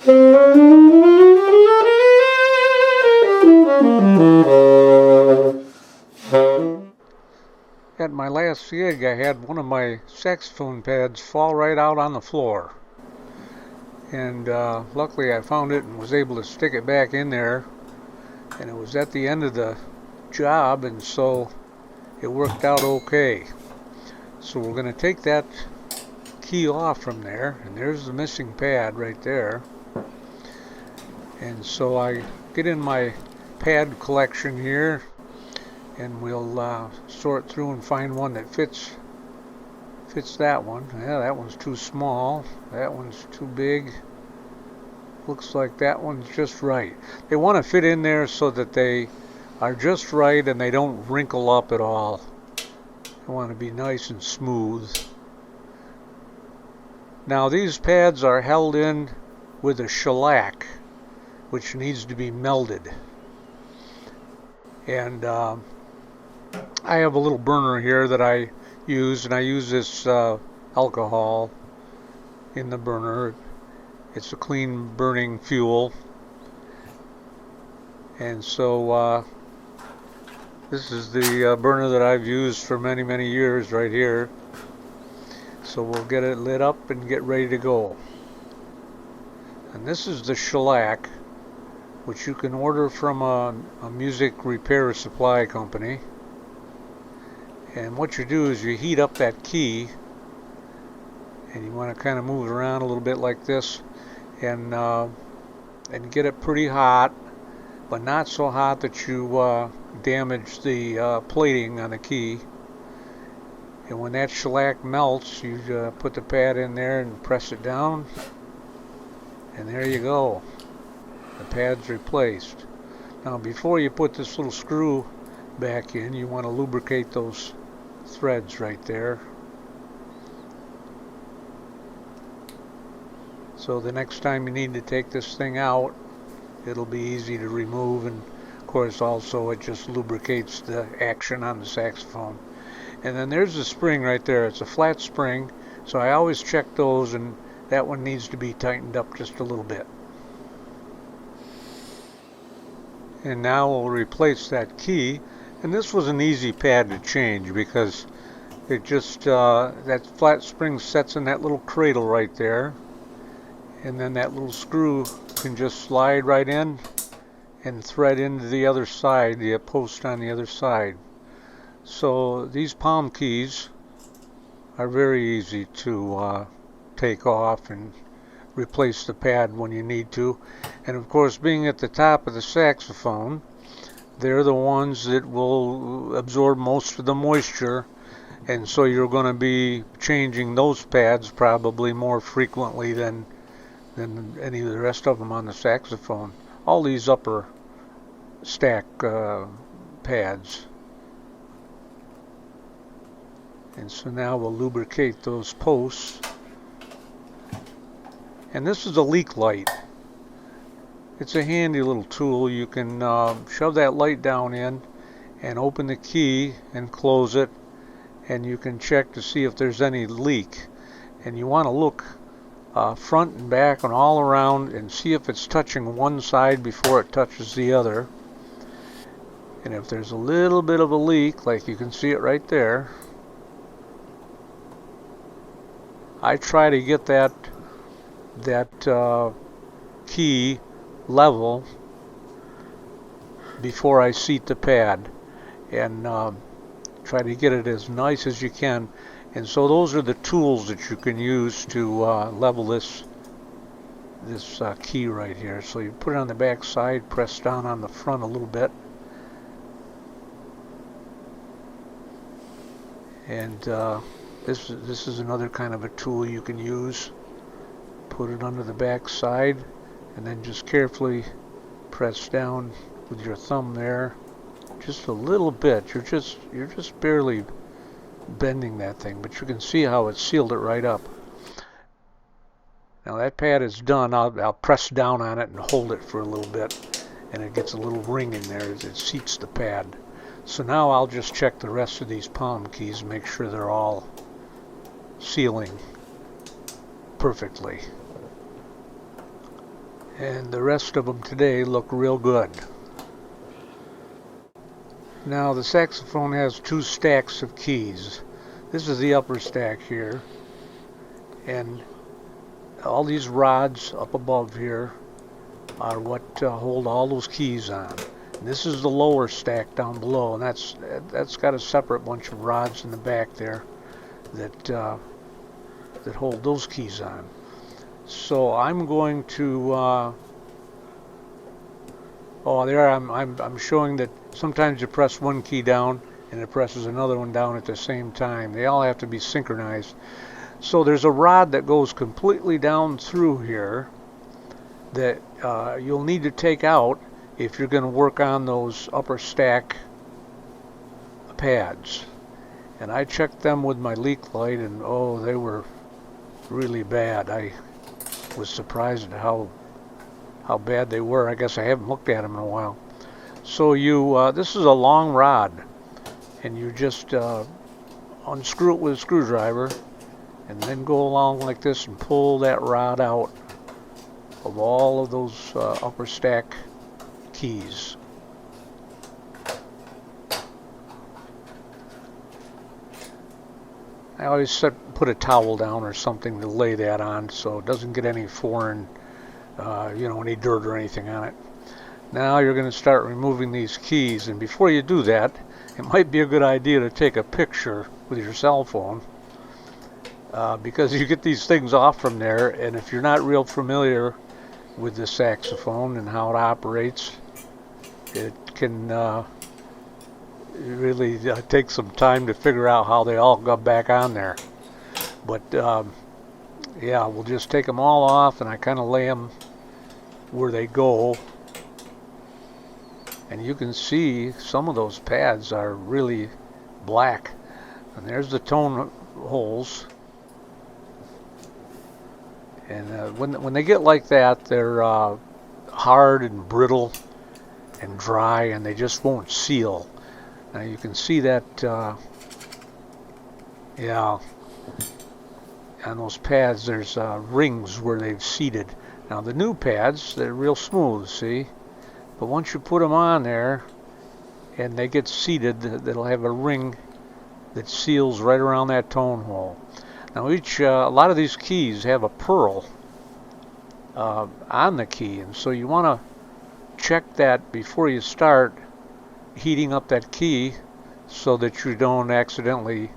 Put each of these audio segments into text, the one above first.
At my last gig, I had one of my saxophone pads fall right out on the floor. And luckily I found it and was able to stick it back in there. And it was at the end of the job, and so it worked out okay. So we're going to take that key off from there, and there's the missing pad right there. And so I get in my pad collection here, and we'll sort through and find one that fits that one. Yeah, that one's too small. That one's too big. Looks like that one's just right. They want to fit in there so that they are just right and they don't wrinkle up at all. They want to be nice and smooth. Now these pads are held in with a shellac, which needs to be melded. And I have a little burner here that I use, and I use this alcohol in the burner. It's a clean burning fuel. And so this is the burner that I've used for many, many years right here. So we'll get it lit up and get ready to go. And this is the shellac, which you can order from a music repair supply company. And what you do is you heat up that key, and you want to kind of move it around a little bit like this, and get it pretty hot, but not so hot that you damage the plating on the key. And when that shellac melts, you put the pad in there and press it down, and there you go. The pad's replaced. Now before you put this little screw back in, you want to lubricate those threads right there. So the next time you need to take this thing out, it'll be easy to remove, and of course also it just lubricates the action on the saxophone. And then there's the spring right there. It's a flat spring, so I always check those, and that one needs to be tightened up just a little bit. And now we'll replace that key. And this was an easy pad to change because it just, that flat spring sets in that little cradle right there. And then that little screw can just slide right in and thread into the other side, the post on the other side. So these palm keys are very easy to take off and replace the pad when you need to. And of course, being at the top of the saxophone, they're the ones that will absorb most of the moisture, and so you're going to be changing those pads probably more frequently than any of the rest of them on the saxophone. All these upper stack pads. And so now we'll lubricate those posts. And this is a leak light. It's a handy little tool. You can shove that light down in and open the key and close it, and you can check to see if there's any leak. And you want to look front and back and all around and see if it's touching one side before it touches the other. And if there's a little bit of a leak, like you can see it right there, I try to get that key level before I seat the pad, and try to get it as nice as you can. And so those are the tools that you can use to level this key right here. So you put it on the back side, press down on the front a little bit, and this is another kind of a tool you can use. Put it under the back side, and then just carefully press down with your thumb there, just a little bit. You're just barely bending that thing, but you can see how it sealed it right up. Now that pad is done. I'll press down on it and hold it for a little bit, and it gets a little ring in there as it seats the pad. So now I'll just check the rest of these palm keys, make sure they're all sealing perfectly. and the rest of them today look real good. Now the saxophone has two stacks of keys. This is the upper stack here, and all these rods up above here are what hold all those keys on. And this is the lower stack down below, and that's got a separate bunch of rods in the back there that hold those keys on. So I'm going to there I'm showing that sometimes you press one key down and it presses another one down at the same time. They all have to be synchronized. So there's a rod that goes completely down through here that you'll need to take out if you're going to work on those upper stack pads. And I checked them with my leak light, and oh, they were really bad. I was surprised at how bad they were. I guess I haven't looked at them in a while. So this is a long rod, and you just unscrew it with a screwdriver, and then go along like this and pull that rod out of all of those upper stack keys. I always put a towel down or something to lay that on so it doesn't get any foreign, any dirt or anything on it. Now you're going to start removing these keys, and before you do that, it might be a good idea to take a picture with your cell phone, because you get these things off from there, and if you're not real familiar with the saxophone and how it operates, it can really take some time to figure out how they all got back on there. But yeah, we'll just take them all off, and I kind of lay them where they go, and you can see some of those pads are really black. And there's the tone holes, and when they get like that, they're hard and brittle and dry, and they just won't seal. Now you can see that, yeah, on those pads there's rings where they've seated. Now the new pads, they're real smooth, see? But once you put them on there and they get seated, they'll have a ring that seals right around that tone hole. Now a lot of these keys have a pearl on the key, and so you want to check that before you start heating up that key so that you don't accidentally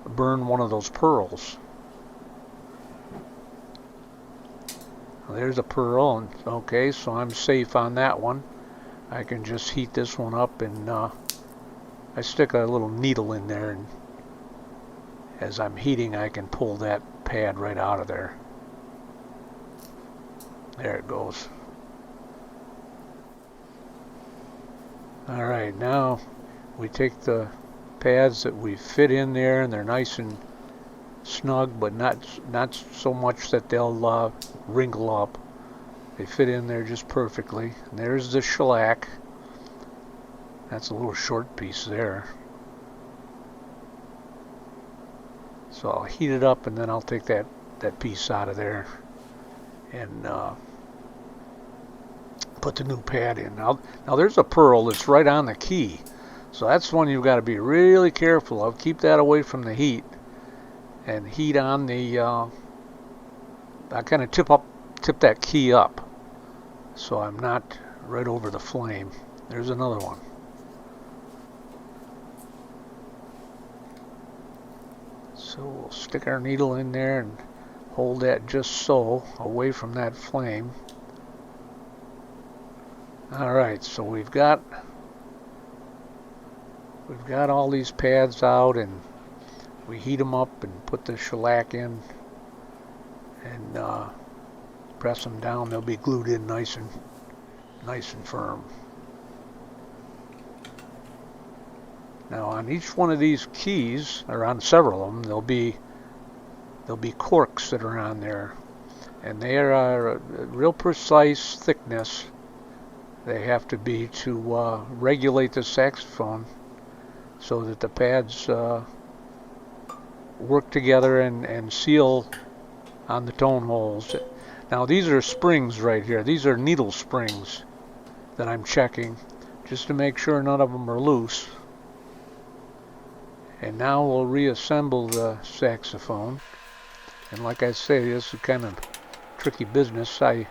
burn one of those pearls. There's a pearl, and okay, so I'm safe on that one. I can just heat this one up, and I stick a little needle in there, and as I'm heating I can pull that pad right out of there. There it goes. Alright, now we take the pads that we fit in there, and they're nice and snug, but not so much that they'll wrinkle up. They fit in there just perfectly. And there's the shellac. That's a little short piece there. So I'll heat it up, and then I'll take that piece out of there and put the new pad in. Now there's a pearl that's right on the key, so that's one you've got to be really careful of. Keep that away from the heat, and heat on the I kind of tip that key up so I'm not right over the flame. There's another one. So we'll stick our needle in there and hold that just so, away from that flame. Alright, so we've got all these pads out, and we heat them up and put the shellac in and press them down. They'll be glued in nice and firm. Now on each one of these keys, or on several of them, there'll be corks that are on there, and they are a real precise thickness. They have to be to regulate the saxophone so that the pads work together and seal on the tone holes. Now these are springs right here. These are needle springs that I'm checking just to make sure none of them are loose. And now we'll reassemble the saxophone. And like I say, this is kind of tricky business. I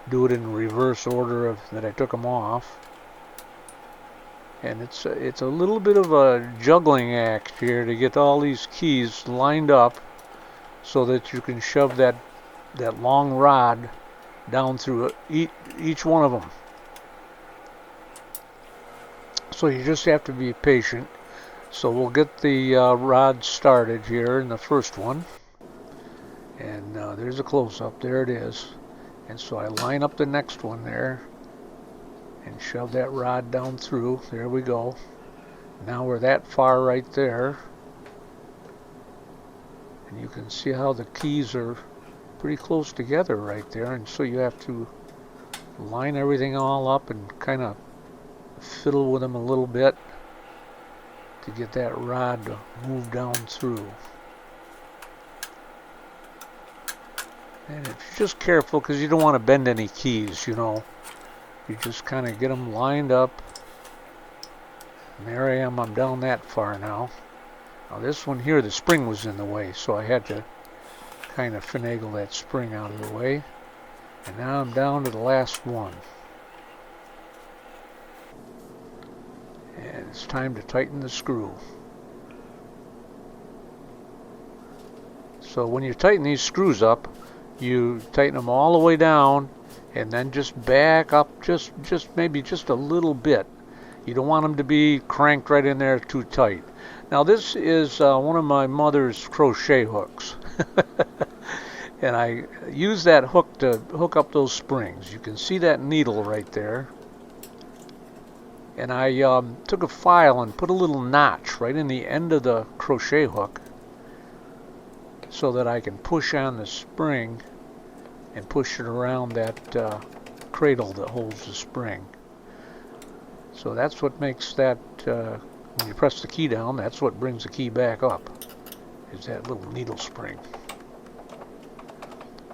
do it in reverse order that I took them off. And it's a little bit of a juggling act here to get all these keys lined up so that you can shove that long rod down through each one of them. So you just have to be patient. So we'll get the rod started here in the first one. And there's a close-up. There it is. And so I line up the next one there and shove that rod down through. There we go. Now we're that far right there. And you can see how the keys are pretty close together right there. And so you have to line everything all up and kind of fiddle with them a little bit to get that rod to move down through. And it's just careful because you don't want to bend any keys, you know. You just kind of get them lined up. And there I am, I'm down that far now. Now this one here, the spring was in the way, so I had to kind of finagle that spring out of the way. And now I'm down to the last one. And it's time to tighten the screw. So when you tighten these screws up, you tighten them all the way down and then just back up just maybe just a little bit. You don't want them to be cranked right in there too tight. Now this is one of my mother's crochet hooks. And I use that hook to hook up those springs. You can see that needle right there. And I took a file and put a little notch right in the end of the crochet hook so that I can push on the spring and push it around that cradle that holds the spring. So that's what makes that, when you press the key down, that's what brings the key back up, is that little needle spring.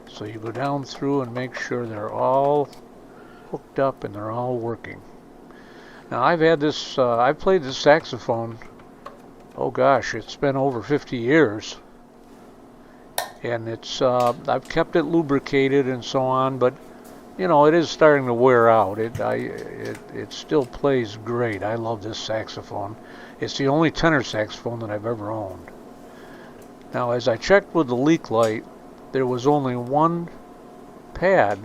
So you go down through and make sure they're all hooked up and they're all working. Now I've had this, I've played this saxophone, oh gosh, it's been over 50 years. And it's, I've kept it lubricated and so on, but you know, it is starting to wear out. It still plays great. I love this saxophone. It's the only tenor saxophone that I've ever owned. Now, as I checked with the leak light, there was only one pad.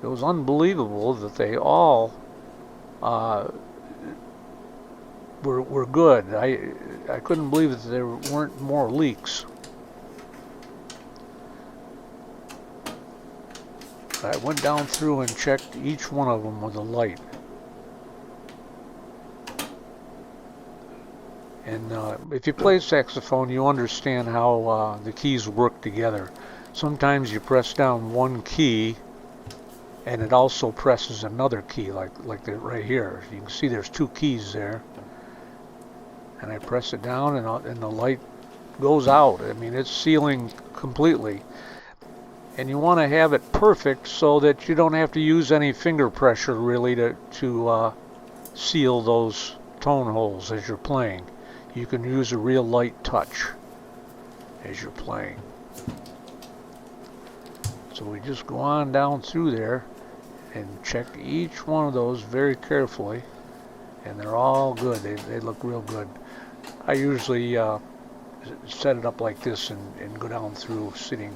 It was unbelievable that they all were good. I couldn't believe that there weren't more leaks. I went down through and checked each one of them with a light. And if you play saxophone, you understand how the keys work together. Sometimes you press down one key and it also presses another key, like right here. You can see there's two keys there. And I press it down and the light goes out. I mean, it's sealing completely. And you want to have it perfect so that you don't have to use any finger pressure really to seal those tone holes as you're playing. You can use a real light touch as you're playing. So we just go on down through there and check each one of those very carefully, and they're all good. They look real good. I usually set it up like this and go down through sitting.